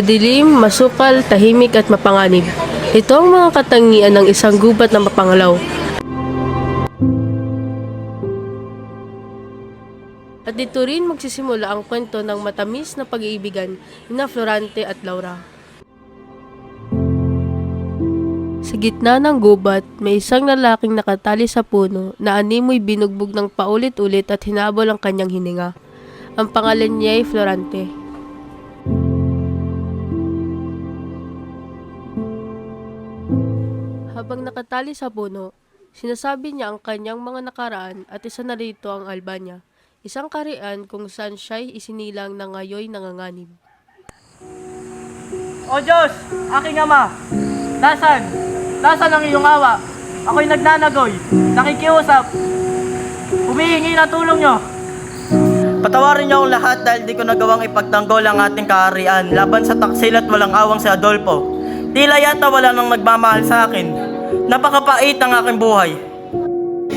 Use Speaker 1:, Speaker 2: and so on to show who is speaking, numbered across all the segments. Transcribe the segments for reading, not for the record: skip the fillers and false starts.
Speaker 1: Madilim, masukal, tahimik at mapanganib. Ito ang mga katangian ng isang gubat na mapangalaw. At dito rin magsisimula ang kwento ng matamis na pag-iibigan ni Florante at Laura. Sa gitna ng gubat, may isang lalaking nakatali sa puno na animoy binugbog ng paulit-ulit at hinabol ang kanyang hininga. Ang pangalan niya ay Florante. Habang nakatali sa puno, sinasabi niya ang kanyang mga nakaraan at isa na rito ang Albania, isang karian kung saan siya'y isinilang na ngayoy nanganganib.
Speaker 2: O Diyos, aking Ama, nasaan? Nasaan ang iyong awa? Ako'y nagnanagoy, nakikiusap, humihingi ng tulong niyo. Patawarin niyo ang lahat dahil di ko nagawang ipagtanggol ang ating kaharian laban sa taksil at walang awang si Adolfo. Tila yata wala nang nagmamahal sa akin. Napakapait ang aking buhay.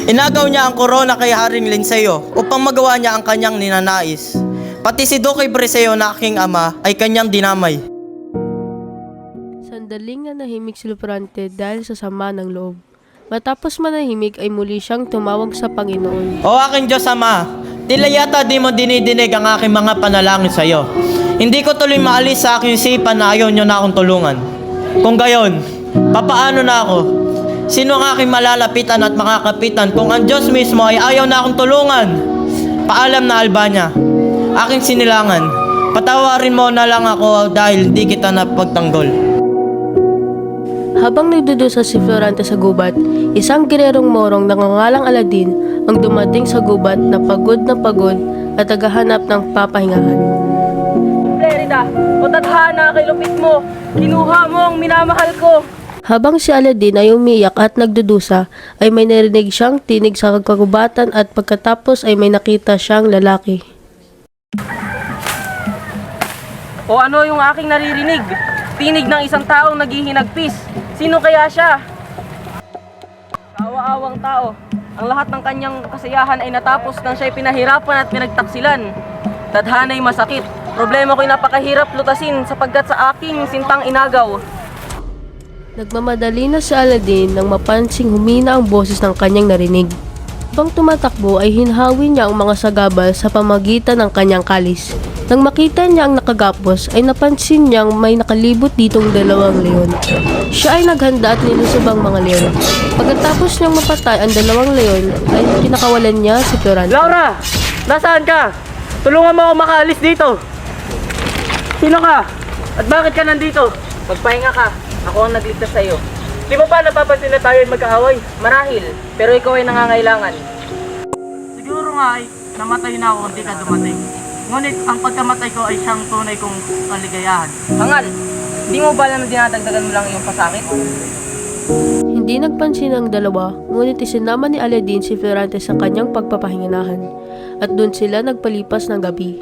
Speaker 2: Inagaw niya ang korona kay Haring Linceo upang magawa niya ang kanyang ninanais. Pati si Duque Breseo na aking ama ay kanyang dinamay.
Speaker 1: Sandaling nanahimik si Florante dahil sa sama ng loob. Matapos manahimik ay muli siyang tumawag sa Panginoon.
Speaker 2: O aking Diyos Ama, tila yata di mo dinidinig ang aking mga panalangin sa iyo. Hindi ko tuloy maalis sa aking isipan na ayaw niyo na akong tulungan. Kung gayon, papaano na ako? Sino ang aking malalapitan at makakapitan kung ang Diyos mismo ay ayaw na akong tulungan? Paalam na Albania, aking sinilangan, patawarin mo na lang ako dahil hindi kita napagtanggol.
Speaker 1: Habang nagdudusa si Florante sa gubat, isang girerong morong nangangalang Aladin ang dumating sa gubat na pagod at naghahanap ng papahingahan.
Speaker 2: Lerida, o tadhana kay lupit mo, kinuha mo ang minamahal ko.
Speaker 1: Habang si Aladin ay umiyak at nagdudusa, ay may narinig siyang tinig sa kagubatan at pagkatapos ay may nakita siyang lalaki.
Speaker 2: O ano yung aking naririnig? Tinig ng isang taong naghihinagpis. Sino kaya siya? Kawa-awang tao. Ang lahat ng kanyang kasiyahan ay natapos nang siya'y pinahirapan at pinagtaksilan. Tadhana'y masakit. Problema ko'y napakahirap lutasin sapagkat sa aking sintang inagaw.
Speaker 1: Nagmamadali na si Aladin nang mapansing humina ang boses ng kanyang narinig. Habang tumatakbo ay hinhawi niya ang mga sagabal sa pamagitan ng kanyang kalis. Nang makita niya ang nakagapos ay napansin niyang may nakalibot ditong dalawang leon. Siya ay naghanda at nilusob ang mga leon. Pagkatapos niyang mapatay ang dalawang leon ay kinakawalan niya si Florante.
Speaker 2: Laura! Nasaan ka? Tulungan mo ako makaalis dito. Sino ka? At bakit ka nandito? Magpahinga ka. Ako ang nagligtas sa iyo. Di mo ba napapansin na tayo ay magkaaway? Marahil, pero ikaw ay nangangailangan. Siguro nga ay namatay na ako kung di ka dumating. Ngunit ang pagkamatay ko ay siyang tunay kong kaligayahan. Hangal, hindi mo ba alam na dinadagdagan mo lang iyong pasakit?
Speaker 1: Hindi nagpansin ang dalawa, ngunit isinama ni Aladin si Florante sa kanyang pagpapahinginahan at doon sila nagpalipas ng gabi.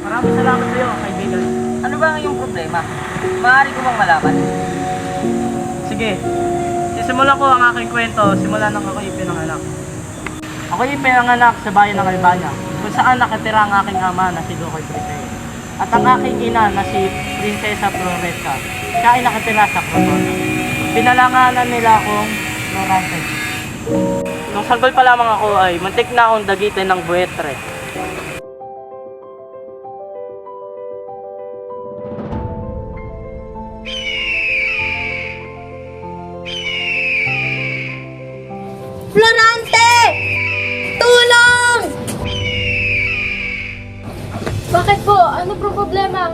Speaker 2: Maraming salamat sa iyo, kaibigan. Ano ba ang iyong problema? Maaari ko bang malaman? Sige, sisimulan ko ang aking kwento simula nang ako'y pinanganak. Ako'y pinanganak sa bayan ng Albania, kung saan nakatira ang aking ama na si Duque Breseo. At ang aking ina na si Prinsesa Floresta, siya ay nakatira sa Crotona. Pinalanganan nila akong Florante. Nung sanggol pa lamang ako ay muntik na akong dagitin ng buwetre.
Speaker 3: Florante! Tulong! Bakit po? Ano po problema?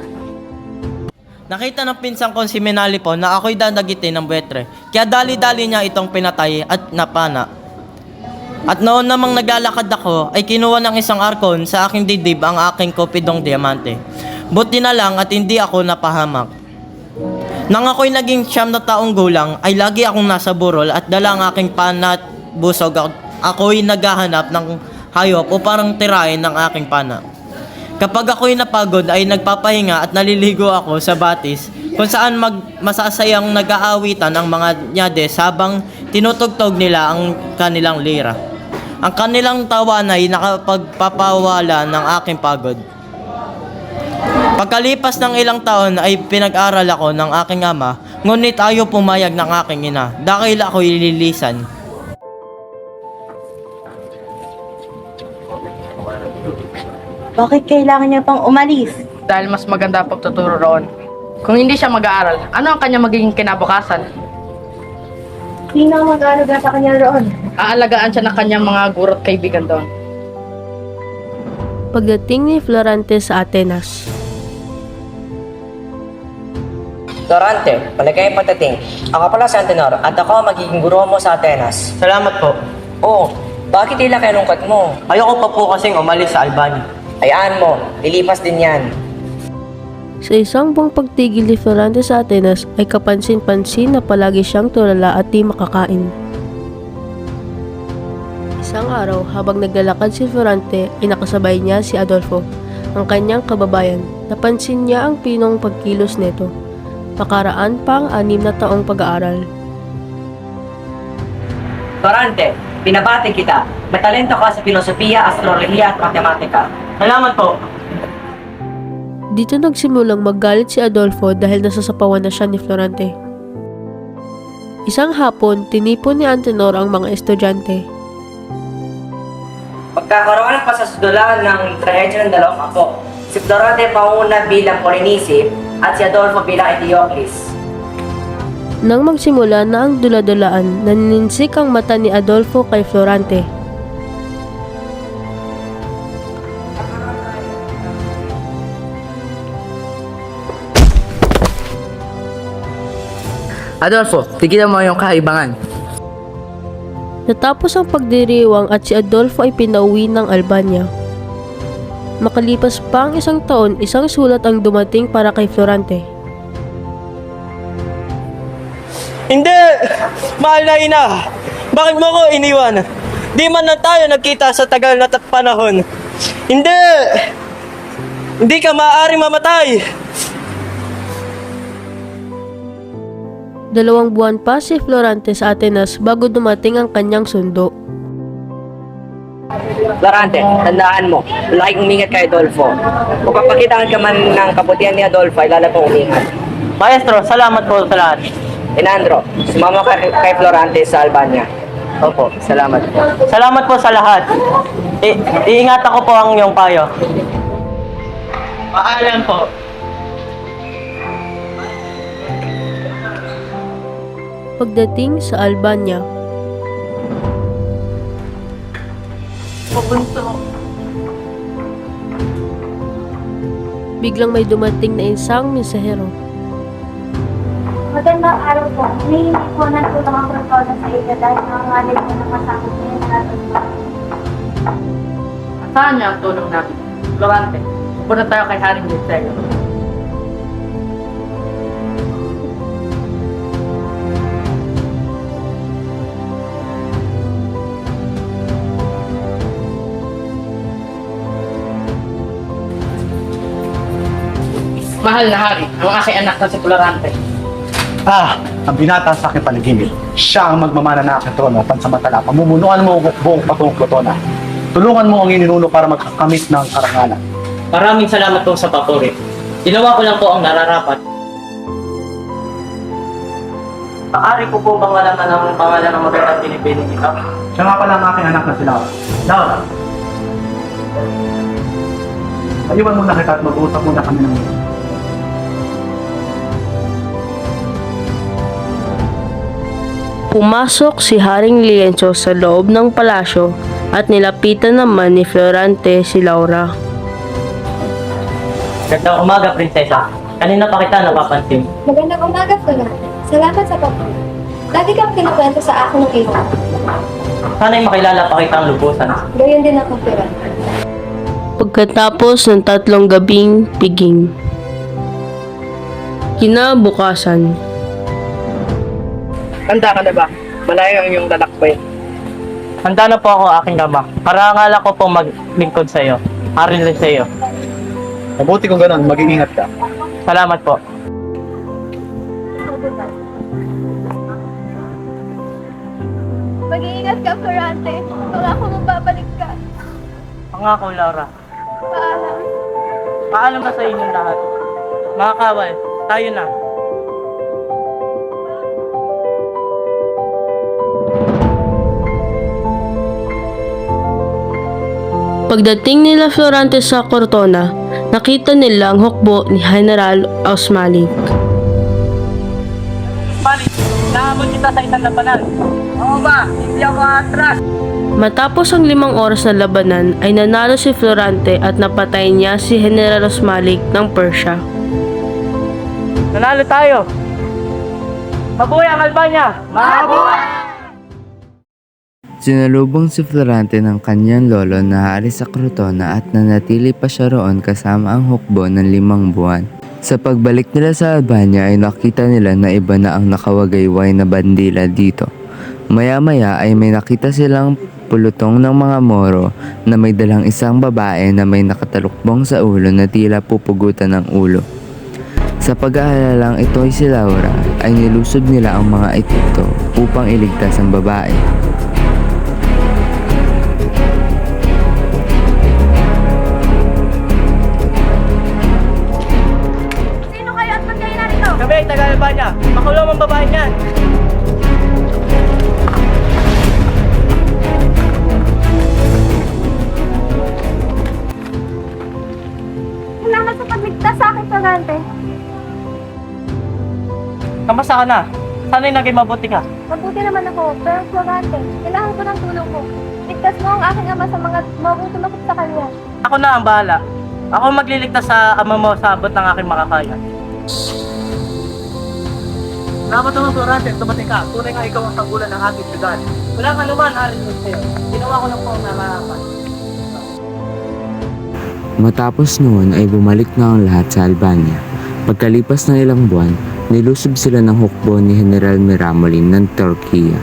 Speaker 2: Nakita ng pinsang kong si Menali po na ako'y dadagitin ng buwetre. Kaya dali-dali niya itong pinatay at napana. At noon namang naglalakad ako ay kinuha ng isang arkon sa aking dibdib ang aking kopidong diamante. Buti na lang at hindi ako napahamak. Nang ako'y naging 9 na taong gulang ay lagi akong nasa burol at dala ang aking pana at busog. Ako'y naghahanap ng hayop o parang tirahin ng aking pana. Kapag ako'y napagod ay nagpapahinga at naliligo ako sa batis kung saan masasayang nag-aawitan ang mga nyades habang tinutugtog nila ang kanilang lira. Ang kanilang tawanan ay nakapagpapawala ng aking pagod. Pagkalipas ng ilang taon ay pinag-aral ako ng aking ama, ngunit ayaw pumayag ng aking ina dahil ako ililisan.
Speaker 4: Bakit kailangan niya pang umalis?
Speaker 5: Dahil mas maganda ang pagtuturo roon. Kung hindi siya mag-aaral, ano ang kanya magiging kinabukasan?
Speaker 3: Hindi na mag-aalaga sa kanya roon.
Speaker 5: Aalagaan siya ng kanyang mga guro at kaibigan doon.
Speaker 1: Pagdating ni Florante sa Atenas,
Speaker 6: Florante, palagay ang pagdating. Ako pala si Antenor at ako ang magiging guro mo sa Atenas.
Speaker 2: Salamat po.
Speaker 6: Oo, bakit tila kinungkat mo?
Speaker 2: Ayoko pa po kasing umalis sa Albania.
Speaker 6: Hayaan mo, lilipas din yan.
Speaker 1: sa isang buong pagtigil ni Florante sa Atenas ay kapansin-pansin na palagi siyang tulala at di makakain. Isang araw, habang naglalakad si Florante, ay nakasabay niya si Adolfo, ang kanyang kababayan. Napansin niya ang pinong pagkilos nito. Nakaraan pa ang 6 na taong pag-aaral.
Speaker 6: Florante, binabati kita. Matalento ka sa filosofiya, astrolohiya at matematika.
Speaker 2: Salamat po.
Speaker 1: Dito nagsimulang maggalit si Adolfo dahil nasasapawan na siya ni Florante. Isang hapon, tinipon ni Antenor ang mga estudyante.
Speaker 6: Pagkakaroon ng pasasudulan ng trahedya ng dalawang apo, si Florante pauna bilang Polinice at si Adolfo bilang Eteocles.
Speaker 1: Nang magsimula na ang dula-dulaan, nanininsik ang mata ni Adolfo kay Florante.
Speaker 5: Adolfo, tigilan mo yung kaibangan.
Speaker 1: Natapos ang pagdiriwang at si Adolfo ay pinauwi ng Albania. Makalipas pa ang 1 taon, isang sulat ang dumating para kay Florante.
Speaker 2: Hindi! Mahal na ina! Bakit mo ko iniwan? Di man na tayo nagkita sa tagal na panahon. Hindi! Hindi ka maaaring mamatay!
Speaker 1: 2 buwan pa si Florante sa Atenas bago dumating ang kanyang sundo.
Speaker 6: Florante, tandaan mo, laging umingat kay Adolfo. Kung papakitaan ka man ng kabutihan ni Adolfo, ay lalapang umingat.
Speaker 2: Maestro, salamat po sa lahat.
Speaker 6: Enandro, sumama ka kay Florante sa Albania. Opo, salamat po.
Speaker 2: Salamat po sa lahat. Iingatan ko po ang iyong payo. Paalam po.
Speaker 1: Pagdating sa Albania, biglang may dumating na isang mensahero.
Speaker 3: Magandang araw po. May hindi po ng tulong ang protono sa iyo dahil nangangalit po ng kasama niya na natin ba?
Speaker 5: Saan niya ang tulong natin? Florante, pupunta tayo kay Haring Liseo. Mahal na hari, ang aking anak na si Florante.
Speaker 7: Ang binata sa aking panaginip. Siya ang magmamana na aking trono pansamantala. Pamumunuan mo ang buong patungong Plutona. Tulungan mo ang ininuno para magkakamit ng karangalan.
Speaker 2: Maraming salamat po sa papuri. Ginawa ko lang po ang nararapat. Paari ko po bang malaman ang pangalan ng magandang pinipiling ito?
Speaker 7: Siya nga pala ang aking anak na si Laura. Laura! Ayuan muna kita at mag-uusap muna kami ng
Speaker 1: Pumasok si Haring Lienzo sa loob ng palasyo at nilapitan naman ni Florante si Laura.
Speaker 2: Gandang umaga, prinsesa. Kanina pa kita napapansin.
Speaker 3: Magandang umaga po na. Salamat sa pagpunta. Lagi kang kinukwento sa akin ng iyo.
Speaker 2: Sana'y makilala pa kitang lubusan.
Speaker 3: Gayon din ako, Piran.
Speaker 1: Pagkatapos ng 3 gabing piging. Kinabukasan,
Speaker 5: Handa ka na ba? Malayo ang iyong lalakbay.
Speaker 2: Handa na po ako, aking ama. Parangal ako po maglingkod sa iyo. Harin rin sa iyo.
Speaker 7: Mabuti kung ganun, mag-iingat ka.
Speaker 2: Salamat po.
Speaker 3: Mag-iingat Mag-ingat ka, Florante. Pangako mong babalik ka.
Speaker 2: Pangako, Laura.
Speaker 3: Paalam.
Speaker 2: Paalam na sa inyong lahat. Mga kawal, tayo na.
Speaker 1: Pagdating nila Florante sa Cortona, nakita nila ang hukbo ni General Osmalik.
Speaker 2: Balik, naamon kita sa isang labanan.
Speaker 6: Oo ba? Hindi ako atras.
Speaker 1: Matapos ang 5 oras na labanan ay nanalo si Florante at napatay niya si General Osmalik ng Persia.
Speaker 2: Nanalo tayo. Mabuhay ang Albania! Mabuhay!
Speaker 8: Sinalubong si Florante ng kanyang lolo na hari sa Crotona at nanatili pa siya roon kasama ang hukbo ng 5 buwan. Sa pagbalik nila sa Albania ay nakita nila na iba na ang nakawagayway na bandila dito. Maya-maya ay may nakita silang pulutong ng mga Moro na may dalang isang babae na may nakatalukbong sa ulo na tila pupugutan ng ulo. Sa pag-aalalang ito ay si Laura ay nilusob nila ang mga ito upang iligtas ang babae.
Speaker 3: Sino kayo at ba't kayo narito?
Speaker 2: Kami ay taga-Albania. Makulong ang babae niyan.
Speaker 3: Salamat sa pagligtas sa akin, Florante.
Speaker 2: Kamusta ka na? Sana'y naging mabuti ka.
Speaker 3: Mabuti naman ako, pero Florante, kailangan ko ng tulong mo. Ligtas mo ang aking ama sa mga mabutumakot sa kanya.
Speaker 2: Ako na ang bahala. Ako magliligtas sa ama mo sa abot ng aking makakaya.
Speaker 7: Salamat naman, Florante. Tumating ka. Tunay nga ikaw ang tanggulan ng ating syudad.
Speaker 2: Wala ka naman, Arin sa'yo. Ginawa ko lang po ang nararapat.
Speaker 8: Matapos noon ay bumalik na ang lahat sa Albania. Pagkalipas ng ilang buwan, nilusob sila ng hukbo ni General Miramolin ng Turkiya.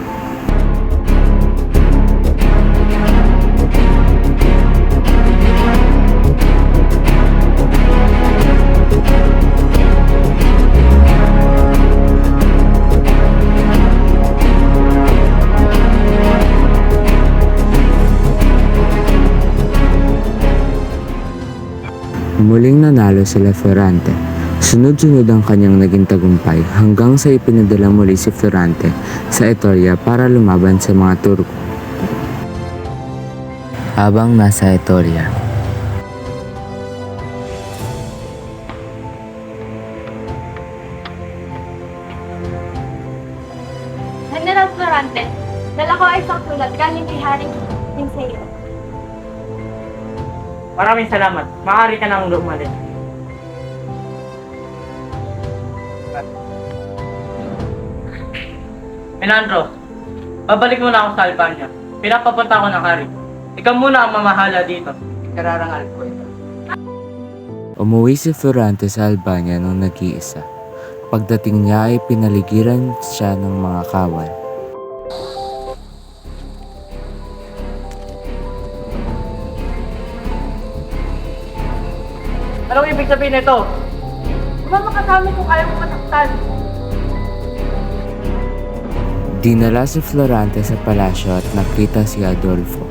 Speaker 8: Muling nanalo sila Florante. Sunod-sunod ang kanyang naging tagumpay hanggang sa ipinadala muli si Florante sa Etruria para lumaban sa mga Turko. Habang nasa Etruria,
Speaker 3: General Florante, dala ko ay isang sulat galing kay Haring Pinseo.
Speaker 2: Maraming salamat. Maaari ka nang umalis. Menandro, babalik muna ako sa Albania. Pinapapunta ko ng hari. Ikaw muna ang mamahala dito. Kararangal ko ito.
Speaker 8: umuwi si Florante sa Albania nung nag-iisa. Pagdating niya ay pinaligiran siya ng mga kawal.
Speaker 2: Anong ibig sabihin nito?
Speaker 3: Sumama ka sa amin kung kaya mo masaktan.
Speaker 8: Dinala si Florante sa palasyo at nakita si Adolfo.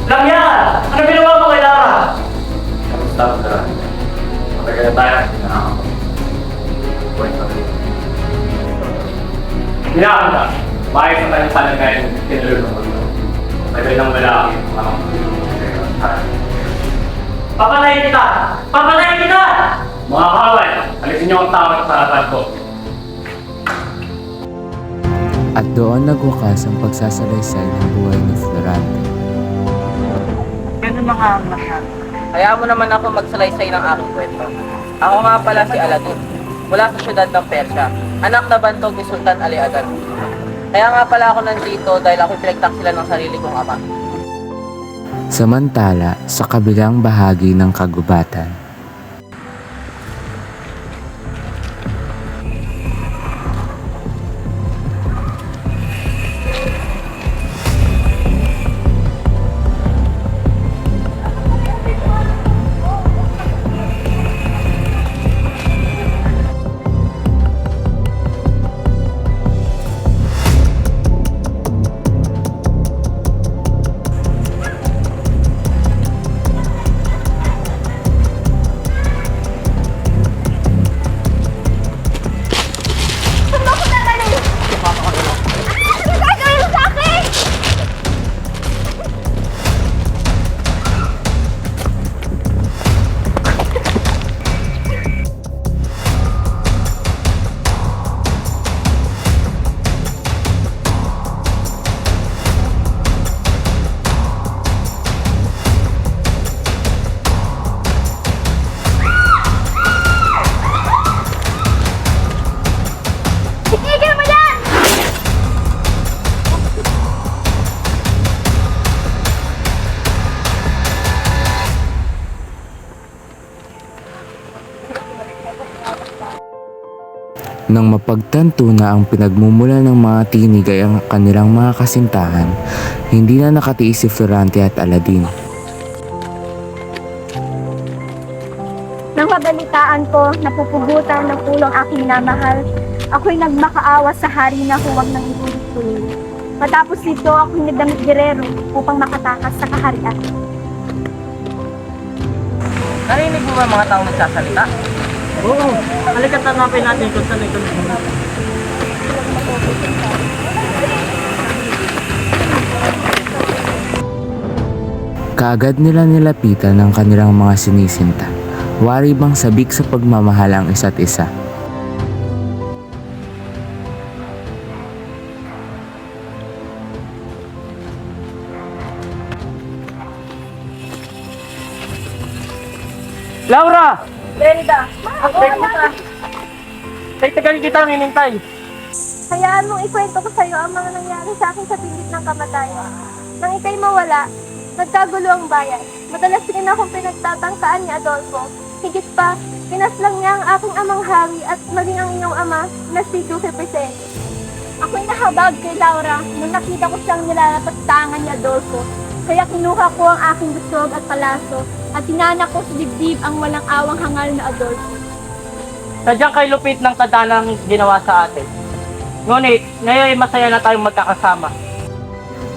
Speaker 2: Langya! Ano ginawa mo kay Lara?
Speaker 7: Kamusta, Florante? Matagal na tayo ang pinakakot. Hinakanta. Bakit sa tayo sana ngayon tinulungan mo ito? Matagal nang lalaki ang
Speaker 2: Papalayin kita! Papalayin kita!
Speaker 7: mga kawal, alisin niyo ang tawag sa harapan ko.
Speaker 8: At doon nagwakas ang pagsasalaysay ng buhay ni Florante.
Speaker 5: Ganun mga mahal.
Speaker 6: Kaya mo naman ako magsalaysay ng aking kwento. Ako nga pala si Aladin, mula sa syudad ng Persya, anak na bantog ni Sultan Ali Adan. Kaya nga pala ako nandito dahil ako pinagtaksilan ng sarili kong ama.
Speaker 8: Samantala, sa kabilang bahagi ng kagubatan, Nang mapagtanto na ang pinagmumula ng mga tinig ay ang kanilang mga kasintahan, hindi na nakatiis si Florante at Aladdin.
Speaker 3: Nang mabalitaan ko, napupugutan ng ulong aking minamahal, ako'y nagmakaawa sa hari na huwag nang ituloy-tuloy. Matapos nito, ako'y nagdamit gerero upang makatakas sa kaharian.
Speaker 6: Narinig mo ba ang mga taong nagsasalita?
Speaker 2: Oo, halika't hanapin natin kung saan ito.
Speaker 8: Kaagad nila nilapitan ang kanilang mga sinisinta. Wari bang sabik sa pagmamahal ang isa't isa.
Speaker 2: Laura!
Speaker 3: Brenda, ako na.
Speaker 2: Tagal kita ang hinintay.
Speaker 3: Hayaan mong ikwento ko sa'yo ang mga nangyari sa akin sa pilit ng kamatayan. Nang ikay mawala, nagkagulo ang bayan. Madalas din akong pinagtatangkaan ni Adolfo. Higit pa, pinaslang niya ang aking amang hari at maging ang iyong ama na si Duque Presente. Ako'y nahabag kay Laura nung nakita ko siyang nilalapastangan ni Adolfo. Kaya kinuha ko ang aking busog at palaso at tinanak ko sa dibdib ang walang awang hangal na Adolfo.
Speaker 6: Sadyang kay lupit ng kadanang ginawa sa atin. Ngunit, ngayon ay masaya na tayong magkakasama.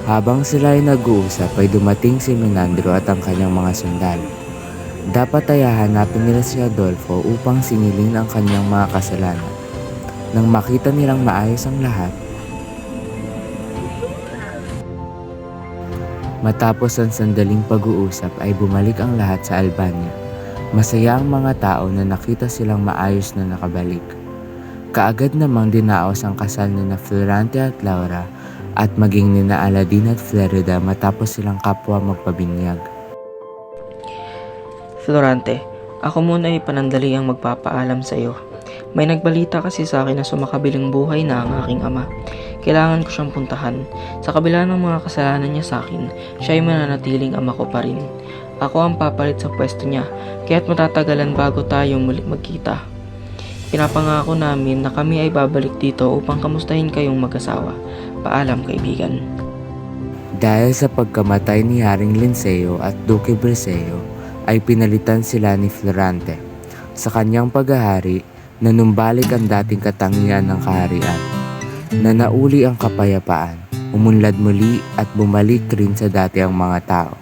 Speaker 8: Habang sila ay nag-uusap ay dumating si Menandro at ang kanyang mga sundalo. Dapat ay hahanapin nila si Adolfo upang singilin ang kanyang mga kasalanan. Nang makita nilang maayos ang lahat, matapos ang sandaling pag-uusap ay bumalik ang lahat sa Albania. Masaya ang mga tao na nakita silang maayos na nakabalik. Kaagad namang dinaos ang kasal ni na Florante at Laura at maging ni na Aladdin at Florida matapos silang kapwa magpabinyag.
Speaker 9: Florante, ako muna ay panandali ang magpapaalam sa iyo. May nagbalita kasi sa akin na sumakabiling buhay na ang aking ama. Kailangan ko siyang puntahan. Sa kabila ng mga kasalanan niya sa akin, siya ay mananatiling ama ko pa rin. Ako ang papalit sa pwesto niya, kaya't matatagalan bago tayo muli magkita. Pinapangako namin na kami ay babalik dito upang kamustahin kayong mag-asawa. Paalam, kaibigan.
Speaker 8: Dahil sa pagkamatay ni Haring Linceo at Duque Brescio, ay pinalitan sila ni Florante. Sa kanyang paghahari, nanumbalik ang dating katangian ng kaharian. Nanauli ang kapayapaan, umunlad muli at bumalik rin sa dati ang mga tao.